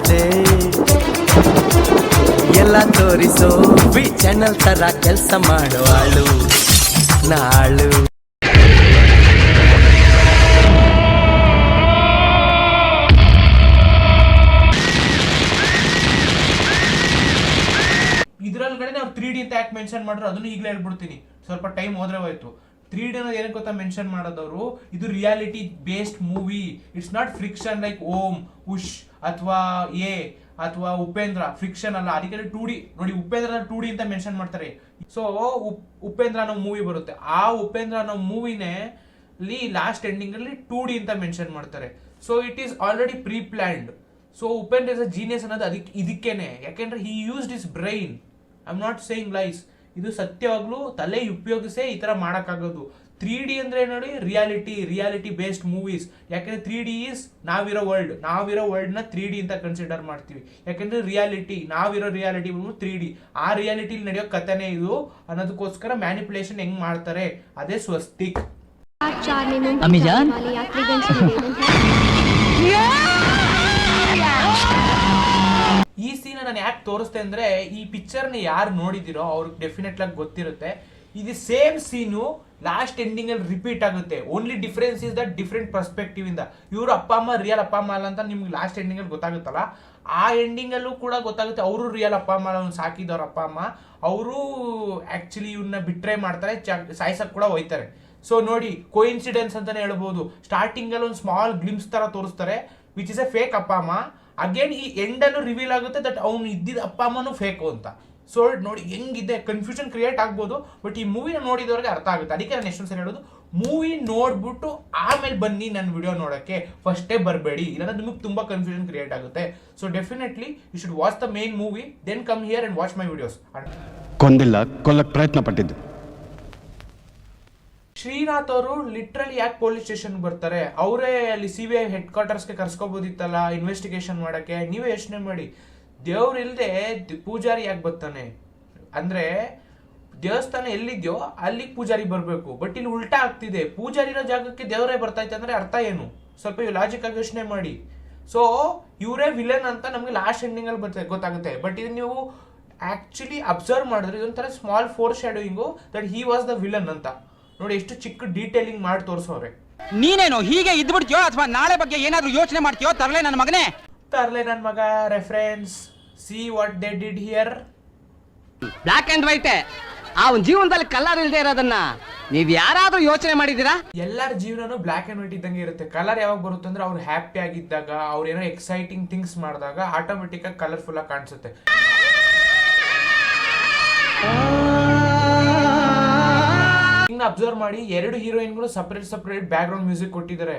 ಮಾಡದೆ ಎಲ್ಲ ತೋರಿಸೋ ವಿ ಚಾನಲ್ ತರ ಕೆಲಸ ಮಾಡುವಾಳು ನಾಳು. ಇದ್ರೊಳಗಡೆ ನಾವು 3D ಅಂತ ಯಾಕೆ ಮೆನ್ಷನ್ ಮಾಡಿದ್ರು ಅದನ್ನು ಈಗಲೇ ಹೇಳ್ಬಿಡ್ತೀನಿ, ಸ್ವಲ್ಪ ಟೈಮ್ ಹೋದ್ರೆ ಹೋಯ್ತು. 3D ಅನ್ನೋದು ಏನಕ್ಕೆ ಗೊತ್ತಾ ಮೆನ್ಷನ್ ಮಾಡೋದವರು, ಇದು reality based movie. It's not fiction like ಓಂ, ಉಶ್ ಅಥವಾ ಎ ಅಥವಾ ಉಪೇಂದ್ರ. ಫ್ರಿಕ್ಷನ್ ಅಲ್ಲ, ಅದಕ್ಕೆ 2D ನೋಡಿ. ಉಪೇಂದ್ರ 2D ಅಂತ ಮೆನ್ಷನ್ ಮಾಡ್ತಾರೆ. ಸೊ ಉಪೇಂದ್ರ ಅನ್ನೋ ಮೂವಿ ಬರುತ್ತೆ, ಆ ಉಪೇಂದ್ರ ಅನ್ನೋ ಮೂವಿನೇ ಲಾಸ್ಟ್ ಎಂಡಿಂಗ್ ಅಲ್ಲಿ 2D ಅಂತ ಮೆನ್ಷನ್ ಮಾಡ್ತಾರೆ. So it is already pre planned. So Upendra is a genius ಅನ್ನೋದು ಇದಕ್ಕೇನೆ, ಯಾಕೆಂದ್ರೆ he used his brain. I am not saying lies, ಇದು ಸತ್ಯವಾಗ್ಲೂ ತಲೆ ಉಪಯೋಗಿಸೇ ಈ ತರ ಮಾಡಕ್ಕಾಗೋದು. 3D ಅಂದ್ರೆ ನೋಡಿ ರಿಯಾಲಿಟಿ ಬೇಸ್ಡ್ ಮೂವೀಸ್. ಯಾಕಂದ್ರೆ 3D ಈಸ್ ನಾವಿರೋ ವರ್ಲ್ಡ್ ನ 3D ಅಂತ ಕನ್ಸಿಡರ್ ಮಾಡ್ತೀವಿ. ಯಾಕಂದ್ರೆ ನಾವಿರೋ ರಿಯಾಲಿಟಿ 3D. ಆ ರಿಯಾಲಿಟಿಲಿ ನಡೆಯೋ ಕಥೆನೇ ಇದು ಅನ್ನೋದಕ್ಕೋಸ್ಕರ ಮ್ಯಾನಿಪುಲೇಷನ್ ಹೆಂಗ್ ಮಾಡ್ತಾರೆ, ಅದೇ ಸ್ವಸ್ತಿಕ್. ಈ ಸೀನ್ ನಾನು ಯಾಕೆ ತೋರಿಸ್ತೆ ಅಂದ್ರೆ, ಈ ಪಿಕ್ಚರ್ ನ ಯಾರು ನೋಡಿದಿರೋ ಅವ್ರಿಗೆ ಡೆಫಿನೆಟ್ ಆಗಿ ಗೊತ್ತಿರುತ್ತೆ. ಇದು ಸೇಮ್ ಸೀನು ಲಾಸ್ಟ್ ಎಂಡಿಂಗ್ ಅಲ್ಲಿ ರಿಪೀಟ್ ಆಗುತ್ತೆ. Only difference is that different perspective ಇಂದ. ಇವ್ರು ಅಪ್ಪ ಅಮ್ಮ ರಿಯಲ್ ಅಪ್ಪ ಅಮ್ಮ ಅಲ್ಲ ಅಂತ ನಿಮ್ಗೆ ಲಾಸ್ಟ್ ಎಂಡಿಂಗ್ ಅಲ್ಲಿ ಗೊತ್ತಾಗುತ್ತಲ್ಲ, ಆ ಎಂಡಿಂಗ್ ಅಲ್ಲೂ ಕೂಡ ಗೊತ್ತಾಗುತ್ತೆ ಅವರು ರಿಯಲ್ ಅಪ್ಪ ಅಮ್ಮ ಅಲ್ಲ, ಸಾಕಿದವ್ರ ಅಪ್ಪ ಅಮ್ಮ. ಅವರು ಆಕ್ಚುಲಿ ಇವ್ರನ್ನ ಬಿಟ್ರೆ ಮಾಡ್ತಾರೆ, ಸಾಯ್ಸಕ್ ಕೂಡ ಹೋಯ್ತಾರೆ. ಸೊ ನೋಡಿ, ಕೋಇನ್ಸಿಡೆನ್ಸ್ ಅಂತಾನೆ ಹೇಳ್ಬೋದು. ಸ್ಟಾರ್ಟಿಂಗ್ ಅಲ್ಲಿ ಒಂದು ಸ್ಮಾಲ್ ಗ್ಲಿಮ್ಸ್ ತರ ತೋರಿಸ್ತಾರೆ ವಿಚ್ ಇಸ್ ಎ ಫೇಕ್ ಅಪ್ಪ ಅಮ್ಮ. ಅಗೇನ್ ಈ ಎಂಡ್ ಅನ್ನು ರಿವೀಲ್ ಆಗುತ್ತೆ ದಟ್ ಅವ್ನು ಇದ್ದಿದ್ದ ಅಪ್ಪ ಅಮ್ಮನೂ ಫೇಕು ಅಂತ. ಸೊ ನೋಡಿ ಹೆಂಗಿದೆ, ಕನ್ಫ್ಯೂಷನ್ ಕ್ರಿಯೇಟ್ ಆಗ್ಬೋದು, ಬಟ್ ಈ ಮೂವಿನ ನೋಡಿದವ್ರಿಗೆ ಅರ್ಥ ಆಗುತ್ತೆ. ಅದಕ್ಕೆ ನಾನು ಎಷ್ಟೊಂದು ಸರಿ ಹೇಳೋದು, ಮೂವಿ ನೋಡ್ಬಿಟ್ಟು ಆಮೇಲೆ ಬನ್ನಿ ನನ್ನ ವಿಡಿಯೋ ನೋಡೋಕ್ಕೆ, ಫಸ್ಟೇ ಬರಬೇಡಿ, ಇಲ್ಲಾಂದ್ರೆ ನಿಮಗೆ ತುಂಬಾ ಕನ್ಫ್ಯೂಷನ್ ಕ್ರಿಯೇಟ್ ಆಗುತ್ತೆ. So definitely you should watch the main movie, then come here and watch my videos. ಕೊಲ್ಲಕ್ಕೆ ಪ್ರಯತ್ನ ಪಟ್ಟಿದ್ದು ಶ್ರೀನಾಥ್ ಅವರು ಲಿಟ್ರಲಿ ಯಾಕೆ ಪೊಲೀಸ್ ಸ್ಟೇಷನ್ ಬರ್ತಾರೆ? ಅವರೇ ಅಲ್ಲಿ CBI ಹೆಡ್ ಕ್ವಾರ್ಟರ್ಸ್ಗೆ ಕರ್ಸ್ಕೋಬೋದಿತ್ತಲ್ಲ ಇನ್ವೆಸ್ಟಿಗೇಷನ್ ಮಾಡಕ್ಕೆ. ನೀವೇ ಯೋಚನೆ ಮಾಡಿ, ದೇವ್ರು ಇಲ್ಲದೆ ಪೂಜಾರಿ ಯಾಕೆ ಬರ್ತಾನೆ? ಅಂದ್ರೆ ದೇವಸ್ಥಾನ ಎಲ್ಲಿದ್ಯೋ ಅಲ್ಲಿಗೆ ಪೂಜಾರಿ ಬರಬೇಕು, ಬಟ್ ಇಲ್ಲಿ ಉಲ್ಟಾ ಆಗ್ತಿದೆ. ಪೂಜಾರಿ ಇರೋ ಜಾಗಕ್ಕೆ ದೇವರೇ ಬರ್ತಾ ಇತ್ತು ಅಂದ್ರೆ ಅರ್ಥ ಏನು? ಸ್ವಲ್ಪ ಲಾಜಿಕ್ ಆಗಿ ಯೋಚನೆ ಮಾಡಿ. ಸೊ ಇವರೇ ವಿಲನ್ ಅಂತ ನಮ್ಗೆ ಲಾಸ್ಟ್ ಎಂಡಿಂಗ್ ಅಲ್ಲಿ ಗೊತ್ತಾಗುತ್ತೆ. ಬಟ್ ಇದು ನೀವು ಆಕ್ಚುಲಿ ಅಬ್ಸರ್ವ್ ಮಾಡಿದ್ರೆ ಇದೊಂಥರ small foreshadowing that he was the villain ಅಂತ. ನೋಡಿ ಎಷ್ಟು ಚಿಕ್ಕ ಡೀಟೇಲಿಂಗ್ ಮಾಡಿ ತೋರಿಸೋರೆ. ನೀನೇನು ಹೀಗೆ ಇದ್ಬಿಡ್ತೀಯೋ ಅಥವಾ ನಾಳೆ ಬಗ್ಗೆ ಏನಾದ್ರೂ ಯೋಚನೆ ಮಾಡ್ತೀಯೋ? ತರಲೆ ನನ್ನ ಮಗನೇ, ತರಲೆ ನನ್ನ ಮಗ. Reference, see what they did here. Black and white. ಅವನ ಜೀವನದಲ್ಲಿ ಕಲರ್ ಇಲ್ಲದೆ ಇರೋದನ್ನ ನೀವ್ ಯಾರಾದ್ರೂ ಯೋಚನೆ ಮಾಡಿದೀರಾ? ಎಲ್ಲರ ಜೀವನನು ಬ್ಲಾಕ್ ಅಂಡ್ ವೈಟ್ ಇದ್ದಂಗೆ ಇರುತ್ತೆ. ಕಲರ್ ಯಾವಾಗ ಬರುತ್ತೆ ಅಂದ್ರೆ ಅವ್ರು ಹ್ಯಾಪಿ ಆಗಿದ್ದಾಗ, ಅವ್ರು ಏನೋ ಎಕ್ಸೈಟಿಂಗ್ ಥಿಂಗ್ಸ್ ಮಾಡಿದಾಗ ಆಟೋಮೆಟಿಕ್ ಆಗಿ ಕಲರ್ಫುಲ್ ಆಗಿ ಕಾಣಿಸುತ್ತೆ. ಅಬ್ಸರ್ವ್ ಮಾಡಿ, 2 ಹೀರೋಯಿನ್ಗಳು ಸಪರೇಟ್ ಬ್ಯಾಕ್ ಗ್ರೌಂಡ್ ಮ್ಯೂಸಿಕ್ ಕೊಟ್ಟಿದ್ದಾರೆ.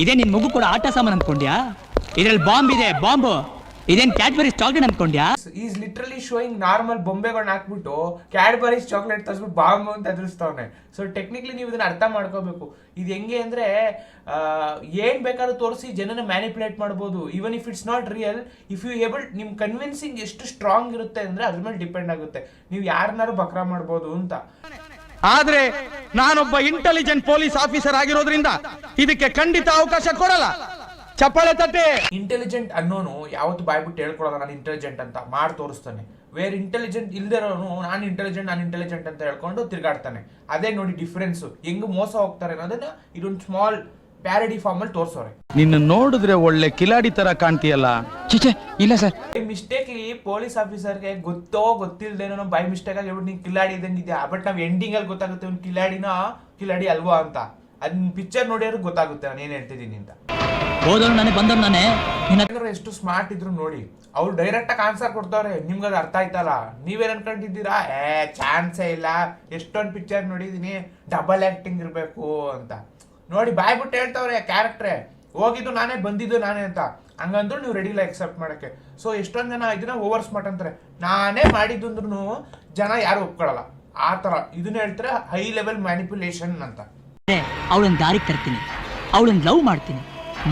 ಇದೇ ನಿನ್ ಮಗು ಕೂಡ ಆಟ ಸಾಮಾನು ಅನ್ಕೊಂಡ್ಯಾ? ಇದ್ರಲ್ಲಿ ಬಾಂಬ್ ಇದೆ, ಬಾಂಬ್. ಇದೇನ್ ಕ್ಯಾಡ್ಬರೀಸ್ ಚಾಕ್ಲೇಟ್ ಅನ್ಕೊಂಡ್ಯಾ? ಈಸ್ ಲಿಟ್ರಲಿ ಶೋಯಿಂಗ್ ನಾರ್ಮಲ್ ಬೊಂಬೆಗಳನ್ನ ಹಾಕ್ಬಿಟ್ಟು ಕ್ಯಾಡ್ಬರೀಸ್ ಚಾಕ್ಲೇಟ್ ತರಿಸ್ಬಿಟ್ಟು ಬಾಂಬ್ ಅಂತ ಎದುರಿಸ್ತಾವನೆ. ಸೊ ಟೆಕ್ನಿಕಲಿ ನೀವು ಇದನ್ನ ಅರ್ಥ ಮಾಡ್ಕೋಬೇಕು. ಇದು ಹೆಂಗೆ ಅಂದ್ರೆ, ಏನ್ ಬೇಕಾದ್ರೂ ತೋರಿಸಿ ಜನನ ಮ್ಯಾನಿಪುಲೇಟ್ ಮಾಡ್ಬೋದು. Even if it's not real, if you able, ನಿಮ್ ಕನ್ವಿನ್ಸಿಂಗ್ ಎಷ್ಟು ಸ್ಟ್ರಾಂಗ್ ಇರುತ್ತೆ ಅಂದ್ರೆ ಅದ್ರ ಮೇಲೆ ಡಿಪೆಂಡ್ ಆಗುತ್ತೆ. ನೀವು ಯಾರನ್ನಾರು ಬಕ್ರಾ ಮಾಡ್ಬೋದು ಅಂತ. ಆದ್ರೆ ನಾನೊಬ್ಬ ಇಂಟೆಲಿಜೆಂಟ್ ಪೊಲೀಸ್ ಆಫೀಸರ್ ಆಗಿರೋದ್ರಿಂದ ಇದಕ್ಕೆ ಖಂಡಿತ ಅವಕಾಶ ಕೊಡಲ್ಲ. ಚಪ್ಪಾಳೆ ತಟ್ಟೆ. ಇಂಟೆಲಿಜೆಂಟ್ ಅನ್ನೋನು ಯಾವತ್ತು ಬಾಯ್ಬಿಟ್ಟು ಹೇಳ್ಕೊಡಲ್ಲ ನಾನು ಇಂಟೆಲಿಜೆಂಟ್ ಅಂತ, ಮಾಡಿ ತೋರಿಸ್ತಾನೆ. ವೇರ್ ಇಂಟೆಲಿಜೆಂಟ್ ಇಲ್ದಿರೋನು ನಾನು ಇಂಟೆಲಿಜೆಂಟ್ ಅಂತ ಹೇಳ್ಕೊಂಡು ತಿರ್ಗಾಡ್ತಾನೆ. ಅದೇ ನೋಡಿ ಡಿಫ್ರೆನ್ಸ್, ಹೆಂಗ್ ಮೋಸ ಹೋಗ್ತಾರೆ ಅನ್ನೋದನ್ನ ಇದೊಂದು ಸ್ಮಾಲ್ ಪ್ಯಾರಡಿ ಫಾರ್ಮ್ ಅಲ್ಲಿ ತೋರ್ಸೋರೆ. ನಿನ್ನ ನೋಡಿದ್ರೆ ಒಳ್ಳೆ ಕಿಲಾಡಿ ತರ ಕಾಣ್ತೀಯಲ್ಲ. ಚಿಚೆ ಇಲ್ಲ ಸರ್, ಮಿಸ್ಟೇಕ್ಲಿ ಪೊಲೀಸ್ ಆಫೀಸರ್ಗೆ ಗೊತ್ತಿಲ್ದೇನೋ ಬೈ ಮಿಸ್ಟೇಕ್ ಆಗಿ ಹೇಳ್ಬಿಟ್ಟು ನೀನ್ ಕಿಲಾಡಿ ಇದ್ದಂಗಿದ್ಯಾ. ಬಟ್ ನಾವ್ ಎಂಡಿಂಗ್ ಅಲ್ಲಿ ಗೊತ್ತಾಗುತ್ತೆ ಅವ್ನು ಕಿಲಾಡಿ ಅಲ್ವಾ ಅಂತ. ಅದನ್ನ ಪಿಕ್ಚರ್ ನೋಡಿದ್ರೆ ಗೊತ್ತಾಗುತ್ತೆ ನಾನು ಏನ್ ಹೇಳ್ತಿದ್ದೀನಿ ಅಂತ. ಎಷ್ಟು ಸ್ಮಾರ್ಟ್ ಇದ್ರು ನೋಡಿ, ಅವ್ರು ಡೈರೆಕ್ಟ್ ಆಗಿ ಆನ್ಸರ್ ಕೊಡ್ತಾವ್ರೆ. ನಿಮ್ಗೆ ಅದು ಅರ್ಥ ಆಯ್ತಲ್ಲ. ನೀವೇನ್ ಅನ್ಕೊಂಡಿದ್ದೀರಾ? ಚಾನ್ಸೇ ಇಲ್ಲ, ಎಷ್ಟೊಂದು ಪಿಕ್ಚರ್ ನೋಡಿದೀನಿ, ಡಬಲ್ ಆಕ್ಟಿಂಗ್ ಇರ್ಬೇಕು ಅಂತ. ನೋಡಿ ಬಾಯ್ಬಿಟ್ಟು ಹೇಳ್ತಾವ್ರೆ ಕ್ಯಾರೆಕ್ಟ್ರೆ, ಹೋಗಿದ್ದು ನಾನೇ ಬಂದಿದ್ದು ನಾನೇ ಅಂತ. ಹಂಗಂದ್ರು ನೀವು ರೆಡಿ ಇಲ್ಲ ಎಕ್ಸೆಪ್ಟ್ ಮಾಡಕ್ಕೆ. ಸೊ ಎಷ್ಟೊಂದ್ ಜನ ಇದನ್ನ ಓವರ್ ಸ್ಮಾರ್ಟ್ ಅಂತಾರೆ. ನಾನೇ ಮಾಡಿದ್ದು ಅಂದ್ರೂ ಜನ ಯಾರು ಒಪ್ಕೊಳ್ಳಲ್ಲ. ಆ ತರ ಇದನ್ನ ಹೇಳ್ತಾರೆ ಹೈ ಲೆವೆಲ್ ಮ್ಯಾನಿಪುಲೇಷನ್ ಅಂತ. ಅವಳನ್ನ ದಾರಿಗೆ ತರ್ತೀನಿ, ಅವಳನ್ನ ಲವ್ ಮಾಡ್ತೀನಿ,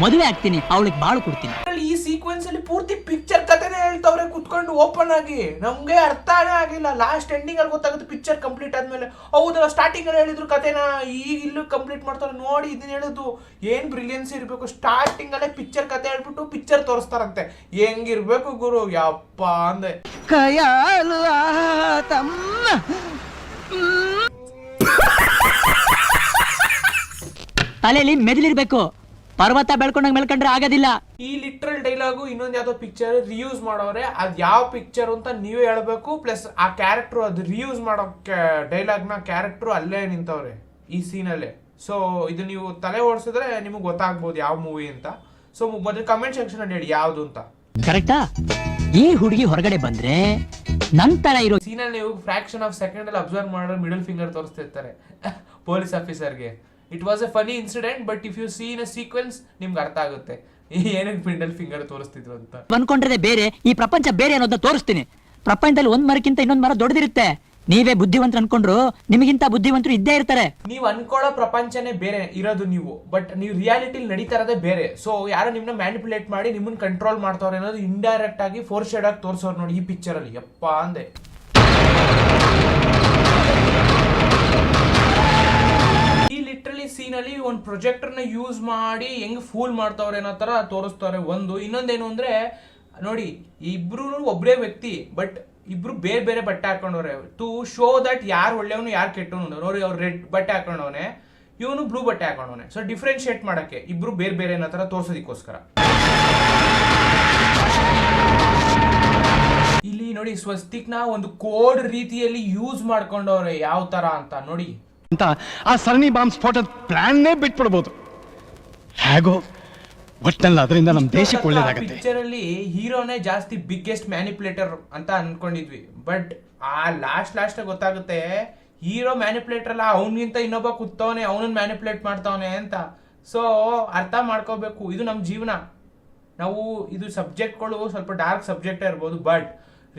ಮದುವೆ ಆಗ್ತೀನಿ, ಅವಳಿಗೆ ಬಾಳು ಕೊಡ್ತೀನಿ. ಈ ಸೀಕ್ವೆನ್ಸ್ ಅಲ್ಲಿ ಪೂರ್ತಿ ಪಿಕ್ಚರ್ ಕಥೆನೇ ಹೇಳ್ತವ್ರೆ ಕುತ್ಕೊಂಡು ಓಪನ್ ಆಗಿ. ನಮ್ಗೆ ಅರ್ಥನೇ ಆಗಿಲ್ಲ. ಲಾಸ್ಟ್ ಎಂಡಿಂಗ್ ಅಲ್ಲಿ ಗೊತ್ತಾಗುತ್ತೆ ಪಿಕ್ಚರ್ ಕಂಪ್ಲೀಟ್ ಆದ್ಮೇಲೆ. ಹೌದಲ್ಲ, ಸ್ಟಾರ್ಟಿಂಗ್ ಅಲ್ಲಿ ಹೇಳಿದ್ರು ಕಥೆನ, ಈಗ ಇಲ್ಲೂ ಕಂಪ್ಲೀಟ್ ಮಾಡ್ತಾರೆ. ನೋಡಿ ಇದನ್ನ ಹೇಳುದು ಏನ್ ಬ್ರಿಲಿಯನ್ಸ್ ಇರ್ಬೇಕು. ಸ್ಟಾರ್ಟಿಂಗ್ ಅಲ್ಲೇ ಪಿಕ್ಚರ್ ಕಥೆ ಹೇಳ್ಬಿಟ್ಟು ಪಿಕ್ಚರ್ ತೋರಿಸ್ತಾರಂತೆ. ಹೆಂಗಿರ್ಬೇಕು ಗುರು, ಯಪ್ಪ ಅಂದೆ. ಕಯಾಲು ತಲೆಯಲ್ಲಿ ಮೆದುಳಿರ್ಬೇಕು, ಪರ್ವತ ಬೆಳ್ಕೊಂಡಂಗ್ ಬೆಳ್ಕೊಂಡ್ರೆ ಆಗೋದಿಲ್ಲ. ಈ ಲಿಟ್ರಲ್ ಡೈಲಾಗು ಇನ್ನೊಂದು ಯಾವ್ದೋ ಪಿಕ್ಚರ್ ರಿಯೂಸ್ ಮಾಡೋರೆ. ಅದ್ ಯಾವ ಪಿಕ್ಚರ್ ಅಂತ ನೀವೇ ಹೇಳ್ಬೇಕು. ಪ್ಲಸ್ ಆ ಕ್ಯಾರೆಕ್ಟರ್, ಅದು ರಿಯೂಸ್ ಮಾಡೋ ಡೈಲಾಗ್ ನ ಕ್ಯಾರೆಕ್ಟರ್ ಅಲ್ಲೇ ನಿಂತವ್ರೆ ಈ ಸೀನಲ್ಲೇ. ಸೊ ಇದು ನೀವು ತಲೆ ಓಡಿಸಿದ್ರೆ ನಿಮಗೆ ಗೊತ್ತಾಗ್ಬೋದು ಯಾವ ಮೂವಿ ಅಂತ. ಸೊ ಮೊದಲು ಕಮೆಂಟ್ ಸೆಕ್ಷನ್ ಅಲ್ಲಿ ಹೇಳಿ ಯಾವ್ದು ಅಂತ. ಕರೆಕ್ಟಾ? ಈ ಹುಡುಗಿ ಹೊರಗಡೆ ಬಂದ್ರೆ ನಂತರ ಇರೋ ಸೀನಲ್ಲಿ ನೀವು ಫ್ರಾಕ್ಷನ್ ಆಫ್ ಸೆಕೆಂಡ್ ಅಲ್ಲಿ ಅಬ್ಸರ್ವ್ ಮಾಡೋ ಮಿಡಲ್ ಫಿಂಗರ್ ತೋರಿಸ್ತಿರ್ತಾರೆ ಪೊಲೀಸ್ ಆಫೀಸರ್ಗೆ. It was a funny incident, but if you see in a sequence ನಿಮ್ಗೆ ಅರ್ಥ ಆಗುತ್ತೆ ಏನಕ್ಕೆ ಮಿಡಲ್ ಫಿಂಗರ್ ತೋರಿಸ್ತಿದ್ರು ಅಂತ. ಅನ್ಕೊಂಡ್ರೆ ಬೇರೆ, ಈ ಪ್ರಪಂಚ ಬೇರೆ ಅನ್ನೋದನ್ನ ತೋರಿಸ್ತೀನಿ. ಪ್ರಪಂಚದಲ್ಲಿ ಒಂದ್ ಮರಕ್ಕಿಂತ ಇನ್ನೊಂದ್ ಮರ ದೊಡ್ಡದಿರುತ್ತೆ. ನೀವೇ ಬುದ್ಧಿವಂತರು ಅನ್ಕೊಂಡ್ರು ನಿಮಗಿಂತ ಬುದ್ಧಿವಂತರು ಇದ್ದೇ ಇರ್ತಾರೆ. ನೀವು ಅನ್ಕೊಳ್ಳೋ ಪ್ರಪಂಚನೇ ಬೇರೆ ಇರೋದು ನೀವು, ಬಟ್ ನೀವು ರಿಯಾಲಿಟಿ ನಡೀತಾ ಇರೋದೇ ಬೇರೆ. ಸೊ ಯಾರೋ ನಿಮ್ನ ಮ್ಯಾನಿಪುಲೇಟ್ ಮಾಡಿ ನಿಮ್ಮನ್ನ ಕಂಟ್ರೋಲ್ ಮಾಡ್ತಾವ್ರೆ ಅನ್ನೋದು ಇಂಡೈರೆಕ್ಟ್ ಆಗಿ ಫೋರ್ ಶೇಡ್ ಆಗಿ ತೋರಿಸೋರು ನೋಡಿ ಈ ಪಿಕ್ಚರ್ ಅಲ್ಲಿ. ಯಪ್ಪ ಅಂದೆ. ಈ ಲಿಟ್ರಲಿ ಸೀನ್ ಅಲ್ಲಿ ಒಂದು ಪ್ರೊಜೆಕ್ಟರ್ ನ ಯೂಸ್ ಮಾಡಿ ಹೆಂಗ್ ಫೂಲ್ ಮಾಡ್ತಾವ್ರೆ ಅನ್ನೋ ತರ ತೋರಿಸ್ತಾರೆ. ಇನ್ನೊಂದೇನು ಅಂದ್ರೆ ನೋಡಿ, ಇಬ್ರು ಒಬ್ಬರೇ ವ್ಯಕ್ತಿ, ಬಟ್ ಇಬ್ರು ಬೇರೆ ಬೇರೆ ಬಟ್ಟೆ ಹಾಕೊಂಡವ್ರೆ ಟು ಶೋ ದಟ್ ಯಾರು ಒಳ್ಳೆಯವನು ಯಾರು ಕೆಟ್ಟವನು. ನೋಡಿ, ಅವ್ರು ರೆಡ್ ಬಟ್ಟೆ ಹಾಕೊಂಡವನೆ, ಇವನು ಬ್ಲೂ ಬಟ್ಟೆ ಹಾಕೊಂಡವನೆ. ಸೊ ಡಿಫ್ರೆನ್ಶಿಯೇಟ್ ಮಾಡಕ್ಕೆ ಇಬ್ರು ಬೇರೆ ಬೇರೆ ಅನ್ನೋ ತರ ತೋರ್ಸೋದಕ್ಕೋಸ್ಕರ. ಇಲ್ಲಿ ನೋಡಿ, ಸ್ವಸ್ತಿಕ್ನ ಒಂದು ಕೋಡ್ ರೀತಿಯಲ್ಲಿ ಯೂಸ್ ಮಾಡ್ಕೊಂಡವ್ರೆ ಯಾವ ತರ ಅಂತ ನೋಡಿ. ಅಂತ ಆ ಸರಣಿ ಬಾಂಬ್ ಸ್ಫೋಟದ ಪ್ಲಾನ್ನೇ ಬಿಟ್ಬಿಡ್ಬೋದು. ಹೇಗೋ ಒಟ್ಟಲ್ಲಿ ಅದರಿಂದ ನಮ್ಮ ದೇಶಕ್ಕೆ ಒಳ್ಳೇದಾಗುತ್ತೆ. ಪಿಕ್ಚರ್ ಅಲ್ಲಿ ಹೀರೋನೇ ಜಾಸ್ತಿ ಬಿಗ್ಗೆಸ್ಟ್ ಮ್ಯಾನಿಪುಲೇಟರ್ ಅಂತ ಅನ್ಕೊಂಡಿದ್ವಿ, ಬಟ್ ಆ ಲಾಸ್ಟ್ ಗೊತ್ತಾಗುತ್ತೆ ಹೀರೋ ಮ್ಯಾನಿಪುಲೇಟರ್ ಅಲ್ಲ, ಅವನಿಗಿಂತ ಇನ್ನೊಬ್ಬ ಕೂತವನೆ ಅವನನ್ನ ಮ್ಯಾನಿಪುಲೇಟ್ ಮಾಡ್ತಾವನೆ ಅಂತ. ಸೊ ಅರ್ಥ ಮಾಡ್ಕೋಬೇಕು, ಇದು ನಮ್ಮ ಜೀವನ. ನಾವು ಇದು ಸಬ್ಜೆಕ್ಟ್ಗಳು ಸ್ವಲ್ಪ ಡಾರ್ಕ್ ಸಬ್ಜೆಕ್ಟ್ ಇರ್ಬೋದು, ಬಟ್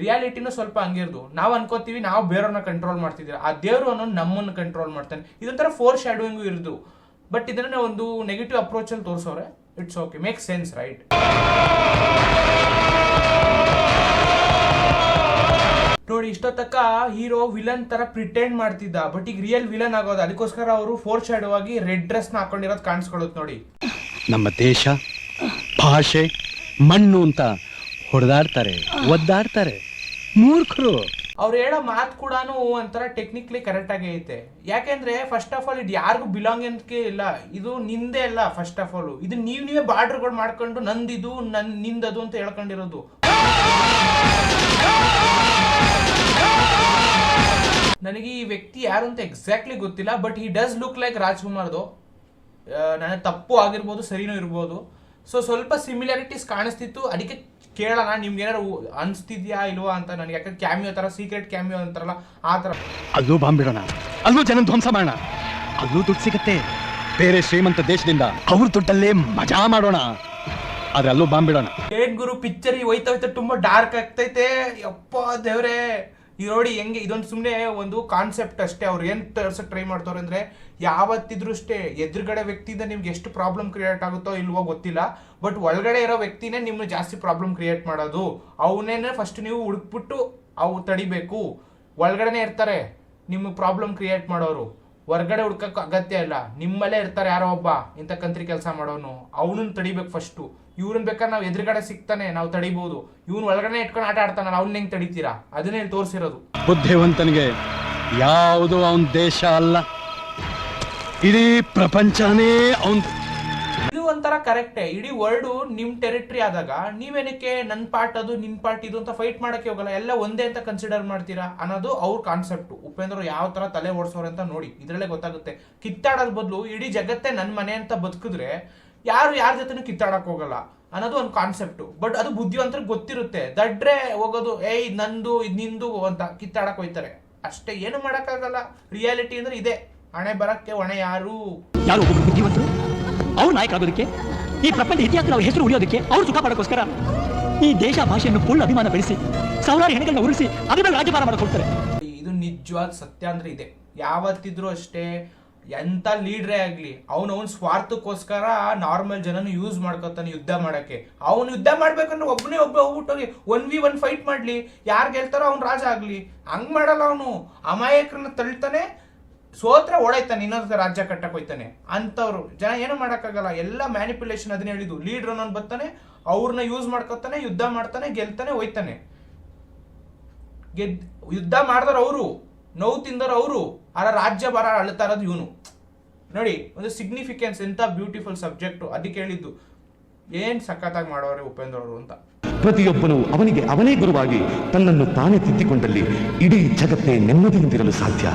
ರಿಯಾಲಿಟಿನೂ ಸ್ವಲ್ಪ ಹಂಗಿರ್ದು. ನಾವು ಅನ್ಕೋತೀವಿ ನಾವು ಬೇರೆಯವ್ರನ್ನ ಕಂಟ್ರೋಲ್ ಮಾಡ್ತಿದ್ದೀವಿ, ಆ ದೇವರು ಅನ್ನೋದು ನಮ್ಮನ್ನು ಕಂಟ್ರೋಲ್ ಮಾಡ್ತಾನೆ. ಇದೊಂಥರ ಫೋರ್ ಶ್ಯಾಡೋಯಿಂಗು ಇರ್ದು, ಬಟ್ ಇದನ್ನ ಒಂದು ನೆಗೆಟಿವ್ ಅಪ್ರೋಚ್ ಅಲ್ಲಿ ತೋರಿಸೋರೆ. It's okay, make sense, right? ನೋಡಿ, ಇಷ್ಟೊತ್ತಕ್ಕ ಹೀರೋ ವಿಲನ್ ತರ ಪ್ರಿಟೆಂಡ್ ಮಾಡ್ತಿದ್ದ, ಬಟ್ ಈಗ ರಿಯಲ್ ವಿಲನ್ ಆಗೋದು. ಅದಕ್ಕೋಸ್ಕರ ಅವರು ಫೋರ್ ಶ್ಯಾಡೋ ಆಗಿ ರೆಡ್ ಡ್ರೆಸ್ ನ ಹಾಕೊಂಡಿರೋದು ಕಾಣಿಸ್ಕೊಳ್ಳುತ್ತೆ ನೋಡಿ. ನಮ್ಮ ದೇಶ, ಭಾಷೆ, ಮಣ್ಣು ಅಂತ ಹೊಡೆದಾಡ್ತಾರೆ, ಒದ್ದಾಡ್ತಾರೆ ಮೂರ್ಖರು. ಅವ್ರು ಹೇಳೋ ಮಾತು ಕೂಡ ಒಂಥರ ಟೆಕ್ನಿಕಲಿ ಕರೆಕ್ಟ್ ಆಗಿ ಐತೆ. ಯಾಕೆಂದ್ರೆ ಫಸ್ಟ್ ಆಫ್ ಆಲ್ ಇದು ಯಾರಿಗೂ ಬಿಲಾಂಗ್ ಅಂತ ಇಲ್ಲ, ಇದು ನಿಂದೇ ಅಲ್ಲ. ಫಸ್ಟ್ ಆಫ್ ಆಲ್ ಇದು ನೀವೇ ಬಾರ್ಡರ್ಗಳು ಮಾಡ್ಕೊಂಡು ನಂದಿದು ನಿಂದದು ಅಂತ ಹೇಳ್ಕೊಂಡಿರೋದು. ನನಗೆ ಈ ವ್ಯಕ್ತಿ ಯಾರು ಅಂತ ಎಕ್ಸಾಕ್ಟ್ಲಿ ಗೊತ್ತಿಲ್ಲ, but he does look like ರಾಜ್ಕುಮಾರ್ದು. ನನಗೆ ತಪ್ಪು ಆಗಿರ್ಬೋದು, ಸರಿನೂ ಇರ್ಬೋದು. ಸೊ ಸ್ವಲ್ಪ ಸಿಮಿಲಾರಿಟೀಸ್ ಕಾಣಿಸ್ತಿತ್ತು, ಅದಕ್ಕೆ ಕೇಳೋಣ ನಿಮ್ಗೆ ಏನಾರು ಅನ್ಸ್ತಿದ್ಯಾ ಇಲ್ವಾ ಅಂತ ನನಗೆ. ಯಾಕಂದ್ರೆ ಕ್ಯಾಮಿಯೋ ತರ, ಸೀಕ್ರೆಟ್ ಕ್ಯಾಮಿಯೋ ಅಂತಾರಲ್ಲ ಆ ತರ. ಅಲ್ಲೂ ಬಾಂಬ್ ಬಿಡೋಣ, ಅಲ್ಲೂ ಜನ ಧ್ವಂಸ ಮಾಡೋಣ, ಅಲ್ಲೂ ದುಡ್ಡು ಸಿಗತ್ತೆ. ಬೇರೆ ಶ್ರೀಮಂತ ದೇಶದಿಂದ ಅವ್ರ ದುಡ್ಡಲ್ಲೇ ಮಜಾ ಮಾಡೋಣ, ಆದ್ರೆ ಅಲ್ಲೂ ಬಾಂಬ್ ಬಿಡೋಣ. ಏನ್ ಗುರು, ಪಿಕ್ಚರ್ ಹೋಯ್ತಾ ತುಂಬಾ ಡಾರ್ಕ್ ಆಗ್ತೈತೆ. ಯಪ್ಪ ದೇವ್ರೆ, ಈ ನೋಡಿ ಹೆಂಗೆ ಇದೊಂದು ಸುಮ್ಮನೆ ಒಂದು ಕಾನ್ಸೆಪ್ಟ್ ಅಷ್ಟೇ. ಅವ್ರು ಏನ್ ತೋರ್ಸಕ್ ಟ್ರೈ ಮಾಡ್ತಾವ್ರೆ ಅಂದ್ರೆ, ಯಾವತ್ತಿದ್ರು ಅಷ್ಟೇ ಎದುರುಗಡೆ ವ್ಯಕ್ತಿಯಿಂದ ನಿಮ್ಗೆ ಎಷ್ಟು ಪ್ರಾಬ್ಲಮ್ ಕ್ರಿಯೇಟ್ ಆಗುತ್ತೋ ಇಲ್ವೋ ಗೊತ್ತಿಲ್ಲ, ಬಟ್ ಒಳಗಡೆ ಇರೋ ವ್ಯಕ್ತಿನೇ ನಿಮ್ಗೆ ಜಾಸ್ತಿ ಪ್ರಾಬ್ಲಮ್ ಕ್ರಿಯೇಟ್ ಮಾಡೋದು. ಅವನೇನೆ ಫಸ್ಟ್ ನೀವು ಹುಡುಕ್ಬಿಟ್ಟು ಅವು ತಡಿಬೇಕು. ಒಳಗಡೆನೆ ಇರ್ತಾರೆ ನಿಮ್ಗೆ ಪ್ರಾಬ್ಲಮ್ ಕ್ರಿಯೇಟ್ ಮಾಡೋರು, ಹೊರ್ಗಡೆ ಹುಡ್ಕಕ್ ಅಗತ್ಯ ಇಲ್ಲ. ನಿಮ್ಮಲ್ಲೇ ಇರ್ತಾರೆ ಯಾರೋ ಒಬ್ಬ ಇಂಥ ಕಂತ್ರಿ ಕೆಲಸ ಮಾಡೋನು, ಅವನನ್ನ ತಡಿಬೇಕು ಫಸ್ಟು. ಇವ್ರನ್ನ ಬೇಕಾದ್ರೆ ನಾವು ಎದುರುಗಡೆ ಸಿಗ್ತಾನೆ ನಾವು ತಡಿಬಹುದು, ಇವ್ನ ಒಳಗಡೆ ಇಟ್ಕೊಂಡು ಆಟ ಆಡ್ತಾನಲ್ಲ ಅವ್ನ ಹೆಂಗ್ ತಡಿತೀರಾ? ಅದನ್ನೇ ತೋರಿಸಿರೋದು. ಬುದ್ಧಿವಂತನಿಗೆ ಯಾವುದು ಅವನ ದೇಶ ಅಲ್ಲ, ಇಡೀ ಪ್ರಪಂಚನೇ ಅವನ್. ಇದು ಒಂಥರ ಕರೆಕ್ಟೇ. ಇಡೀ ವರ್ಲ್ಡ್ ನಿಮ್ ಟೆರಿಟರಿ ಆದಾಗ ನೀವೇನಕ್ಕೆ ನನ್ ಪಾರ್ಟ್ ಅದು ನಿನ್ ಪಾರ್ಟ್ ಇದು ಅಂತ ಫೈಟ್ ಮಾಡಕ್ಕೆ ಹೋಗಲ್ಲ, ಎಲ್ಲ ಒಂದೇ ಅಂತ ಕನ್ಸಿಡರ್ ಮಾಡ್ತೀರಾ ಅನ್ನೋದು ಅವ್ರ ಕಾನ್ಸೆಪ್ಟ್. ಉಪೇಂದ್ರ ಯಾವ ತರ ತಲೆ ಓಡಿಸೋರು ಅಂತ ನೋಡಿ, ಇದ್ರಲ್ಲೇ ಗೊತ್ತಾಗುತ್ತೆ. ಕಿತ್ತಾಡೋದ್ ಬದಲು ಇಡೀ ಜಗತ್ತೇ ನನ್ ಮನೆ ಅಂತ ಬದುಕಿದ್ರೆ ಯಾರು ಯಾರ ಜೊತೆನೂ ಕಿತ್ತಾಡಕ್ ಹೋಗಲ್ಲ ಅನ್ನೋದು ಒಂದು ಕಾನ್ಸೆಪ್ಟ್. ಬಟ್ ಅದು ಬುದ್ಧಿವಂತರಿಗೆ ಗೊತ್ತಿರುತ್ತೆ. ದಡ್ರೆ ಹೋಗೋದು ಇದ್ ನಂದು ಇದ್ ನಿಂದು ಅಂತ ಕಿತ್ತಾಡಕ್ ಹೋಯ್ತಾರೆ ಅಷ್ಟೇ, ಏನು ಮಾಡಕ್ಕಾಗಲ್ಲ. ರಿಯಾಲಿಟಿ ಅಂದ್ರೆ ಇದೆ, ಹಣೆ ಬರಕ್ಕೆ ಹೊಣೆ ಯಾರು? ಯಾರು ಒಬ್ಬರು ಬುದ್ಧಿವಂತರು, ಅವ್ರು ನಾಯಕರಾಗೋದಕ್ಕೆ, ಈ ಪ್ರಪಂಚ ಇತಿಹಾಸದ ಅವ್ರ ಹೆಸರು ಉಳಿಯೋದಕ್ಕೆ, ಅವ್ರು ಸುಖ ಪಡೋಕ್ಕೋಸ್ಕರ ಈ ದೇಶ ಭಾಷೆಯನ್ನು ಫುಲ್ ಅಭಿಮಾನ ಬೆಳೆಸಿ ಸಾವಿರಾರು ಹೆಣಗಳನ್ನ ಉಳಿಸಿ ಅದ್ರ ಮೇಲೆ ರಾಜ್ಯಭಾರ ಮಾಡಕ್ ಹೋಗ್ತಾರೆ. ಇದು ನಿಜವಾದ ಸತ್ಯ ಅಂದ್ರೆ ಇದೆ. ಯಾವತ್ತಿದ್ರು ಅಷ್ಟೇ ಎಂತ ಲೀಡ್ರೇ ಆಗ್ಲಿ ಅವನ ಸ್ವಾರ್ಥಕ್ಕೋಸ್ಕರ ನಾರ್ಮಲ್ ಜನನು ಯೂಸ್ ಮಾಡ್ಕೊತಾನೆ ಯುದ್ಧ ಮಾಡಕ್ಕೆ. ಅವನು ಯುದ್ಧ ಮಾಡ್ಬೇಕಂದ್ರೆ ಒಬ್ಬನೇ ಹೋಗ್ಬಿಟ್ಟೋಗಿ 1v1 ಫೈಟ್ ಮಾಡ್ಲಿ, ಯಾರು ಗೆಲ್ತಾರೋ ಅವ್ನು ರಾಜ ಆಗ್ಲಿ. ಹಂಗ್ ಮಾಡಲ್ಲ ಅವನು. ಅಮಾಯಕರನ್ನ ತಳ್ತಾನೆ, ಸೋತ್ರ ಓಡಾಯ್ತಾನೆ, ಇನ್ನೊಂದು ರಾಜ್ಯ ಕಟ್ಟಕ್ ಹೋಯ್ತಾನೆ. ಅಂತವ್ರು ಜನ ಏನು ಮಾಡಕ್ಕಾಗಲ್ಲ. ಎಲ್ಲ ಮ್ಯಾನಿಪುಲೇಷನ್. ಅದನ್ನ ಹೇಳಿದ್ದು ಲೀಡ್ರ್ ಅನ್ನೋನ್ ಬರ್ತಾನೆ, ಅವ್ರನ್ನ ಯೂಸ್ ಮಾಡ್ಕೊತಾನೆ, ಯುದ್ಧ ಮಾಡ್ತಾನೆ, ಗೆಲ್ತಾನೆ, ಹೋಯ್ತಾನೆ. ಯುದ್ಧ ಮಾಡ್ದಾರ ಅವರು, ನೋವು ತಿಂದರ ಅವರು, ಆ ರಾಜ್ಯ ಬರ ಅಳ್ತಾ ಇರೋದು ಇವನು. ನೋಡಿ ಒಂದು ಸಿಗ್ನಿಫಿಕೆನ್ಸ್, ಎಂತ ಬ್ಯೂಟಿಫುಲ್ ಸಬ್ಜೆಕ್ಟ್. ಅದಕ್ಕೆ ಹೇಳಿದ್ದು ಏನ್ ಸಖತ್ತಾಗಿ ಮಾಡೋರೆ ಉಪೇಂದ್ರ ಅವರು ಅಂತ. ಪ್ರತಿಯೊಬ್ಬನು ಅವನಿಗೆ ಅವನೇ ಗುರುವಾಗಿ ತನ್ನನ್ನು ತಾನೇ ತಿದ್ದಿಕೊಂಡಲ್ಲಿ ಇಡೀ ಜಗತ್ತೇ ನೆಮ್ಮದಿಯಿಂದಿರಲು ಸಾಧ್ಯ.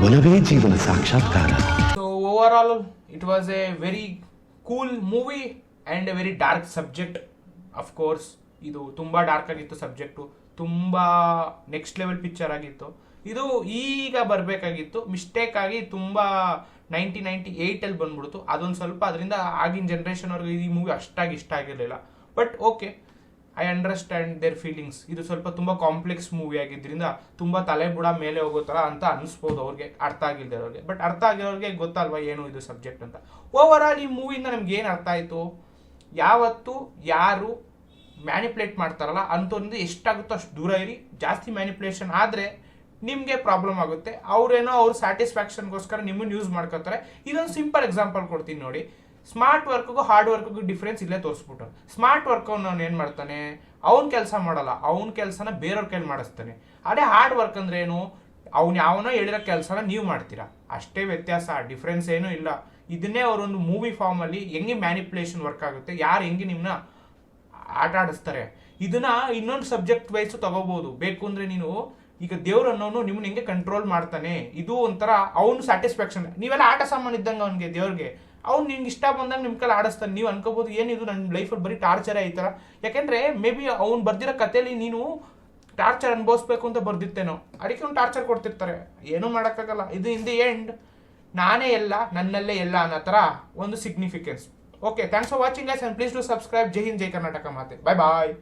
ಒಲವೇ ಜೀವನ ಸಾಕ್ಷಾತ್ಕಾರ. So over all it was A very cool movie and A very dark subject. Of course ಇದು ತುಂಬಾ ಡಾರ್ಕ್ ಆಗಿತ್ತು ಸಬ್ಜೆಕ್ಟು, ತುಂಬಾ ನೆಕ್ಸ್ಟ್ ಲೆವೆಲ್ ಪಿಕ್ಚರ್ ಆಗಿತ್ತು. ಇದು ಈಗ ಬರಬೇಕಾಗಿತ್ತು, ಮಿಸ್ಟೇಕ್ ಆಗಿ ತುಂಬ 1998 ಬಂದ್ಬಿಡ್ತು. ಅದೊಂದು ಸ್ವಲ್ಪ ಅದರಿಂದ ಆಗಿನ ಜನ್ರೇಷನ್ ಅವ್ರಿಗೆ ಈ ಮೂವಿ ಅಷ್ಟಾಗಿ ಇಷ್ಟ ಆಗಿರಲಿಲ್ಲ. But okay, I understand there feelings. ಇದು ಸ್ವಲ್ಪ ತುಂಬ ಕಾಂಪ್ಲೆಕ್ಸ್ ಮೂವಿ ಆಗಿದ್ದರಿಂದ ತುಂಬ ತಲೆ ಬುಡ ಮೇಲೆ ಹೋಗೋ ಥರ ಅಂತ ಅನಿಸ್ಬೋದು ಅವ್ರಿಗೆ, ಅರ್ಥ ಆಗಿಲ್ದಿರೋರಿಗೆ. ಬಟ್ ಅರ್ಥ ಆಗಿರೋರಿಗೆ ಗೊತ್ತಲ್ವಾ ಏನು ಇದು ಸಬ್ಜೆಕ್ಟ್ ಅಂತ. ಓವರ್ ಆಲ್ ಈ ಮೂವಿಯಿಂದ ನಮ್ಗೆ ಏನು ಅರ್ಥ ಆಯಿತು, ಯಾವತ್ತು ಯಾರು ಮ್ಯಾನಿಪ್ಯುಲೇಟ್ ಮಾಡ್ತಾರಲ್ಲ ಅಂಥವ್ರಿಂದ ಎಷ್ಟಾಗುತ್ತೋ ಅಷ್ಟು ದೂರ ಇರಿ. ಜಾಸ್ತಿ ಮ್ಯಾನಿಪ್ಯುಲೇಷನ್ ಆದರೆ ನಿಮಗೆ ಪ್ರಾಬ್ಲಮ್ ಆಗುತ್ತೆ. ಅವ್ರೇನೋ ಅವ್ರ ಸ್ಯಾಟಿಸ್ಫ್ಯಾಕ್ಷನ್ಗೋಸ್ಕರ ನಿಮ್ಮನ್ನು ಯೂಸ್ ಮಾಡ್ಕೋತಾರೆ. ಇದೊಂದು ಸಿಂಪಲ್ ಎಕ್ಸಾಂಪಲ್ ಕೊಡ್ತೀನಿ ನೋಡಿ. ಸ್ಮಾರ್ಟ್ ವರ್ಕ್ಗೂ ಹಾರ್ಡ್ ವರ್ಕ್ಗೂ ಡಿಫ್ರೆನ್ಸ್ ಇಲ್ಲೇ ತೋರಿಸ್ಬಿಟ್ಟು. ಸ್ಮಾರ್ಟ್ ವರ್ಕ್ ಅವ್ನು ಏನು ಮಾಡ್ತಾನೆ, ಅವ್ನ ಕೆಲಸ ಮಾಡಲ್ಲ, ಅವ್ನ ಕೆಲಸನ ಬೇರೆಯವ್ರ ಕೈಲಿ ಮಾಡಿಸ್ತಾನೆ. ಅದೇ ಹಾರ್ಡ್ ವರ್ಕ್ ಅಂದ್ರೆ ಏನು, ಅವ್ನು ಯಾವನೋ ಹೇಳಿರೋ ಕೆಲಸನ ನೀವು ಮಾಡ್ತೀರಾ, ಅಷ್ಟೇ ವ್ಯತ್ಯಾಸ, ಡಿಫ್ರೆನ್ಸ್ ಏನೂ ಇಲ್ಲ. ಇದನ್ನೇ ಅವರೊಂದು ಮೂವಿ ಫಾರ್ಮಲ್ಲಿ ಹೆಂಗೆ ಮ್ಯಾನಿಪ್ಯುಲೇಷನ್ ವರ್ಕ್ ಆಗುತ್ತೆ, ಯಾರು ಹೆಂಗೆ ನಿಮ್ಮನ್ನ ಆಟ ಆಡಿಸ್ತಾರೆ, ಇದನ್ನ ಇನ್ನೊಂದು ಸಬ್ಜೆಕ್ಟ್ ವೈಸು ತಗೋಬಹುದು. ಬೇಕು ಅಂದ್ರೆ ನೀನು ಈಗ ದೇವ್ರು ಅನ್ನೋನು ನಿಮ್ಮನ್ನ ಹೆಂಗೆ ಕಂಟ್ರೋಲ್ ಮಾಡ್ತಾನೆ, ಇದು ಒಂಥರ ಅವ್ನು ಸ್ಯಾಟಿಸ್ಫ್ಯಾಕ್ಷನ್. ನೀವೆಲ್ಲ ಆಟ ಸಾಮಾನು ಇದ್ದಂಗೆ ಅವ್ನಿಗೆ, ದೇವ್ರಿಗೆ ಅವ್ನು ನಿಮ್ಗೆ ಇಷ್ಟ ಬಂದಂಗೆ ನಿಮ್ಮ ಕೈಲಿ ಆಡಿಸ್ತಾನೆ. ನೀವು ಅನ್ಕೋಬಹುದು ಏನಿದು ನನ್ನ ಲೈಫಲ್ಲಿ ಬರೀ ಟಾರ್ಚರೇ ಈ ಥರ. ಯಾಕೆಂದ್ರೆ ಮೇ ಬಿ ಅವ್ನು ಬರ್ದಿರೋ ಕಥೆಯಲ್ಲಿ ನೀನು ಟಾರ್ಚರ್ ಅನುಭವಿಸ್ಬೇಕು ಅಂತ ಬರ್ದಿರ್ತೇನೋ, ಅದಕ್ಕೆ ಅವ್ನು ಟಾರ್ಚರ್ ಕೊಡ್ತಿರ್ತಾರೆ. ಏನೂ ಮಾಡೋಕ್ಕಾಗಲ್ಲ. ಇದು ಇನ್ ದಿ ಎಂಡ್ ನಾನೇ ಎಲ್ಲ, ನನ್ನಲ್ಲೇ ಎಲ್ಲ ಅನ್ನೋ ಥರ ಒಂದು significance. Okay, thanks for watching guys, and please to subscribe. ಜೈ ಹಿಂದ್, ಜೈ ಕರ್ನಾಟಕ ಮಾತೆ. ಬಾಯ್ ಬಾಯ್.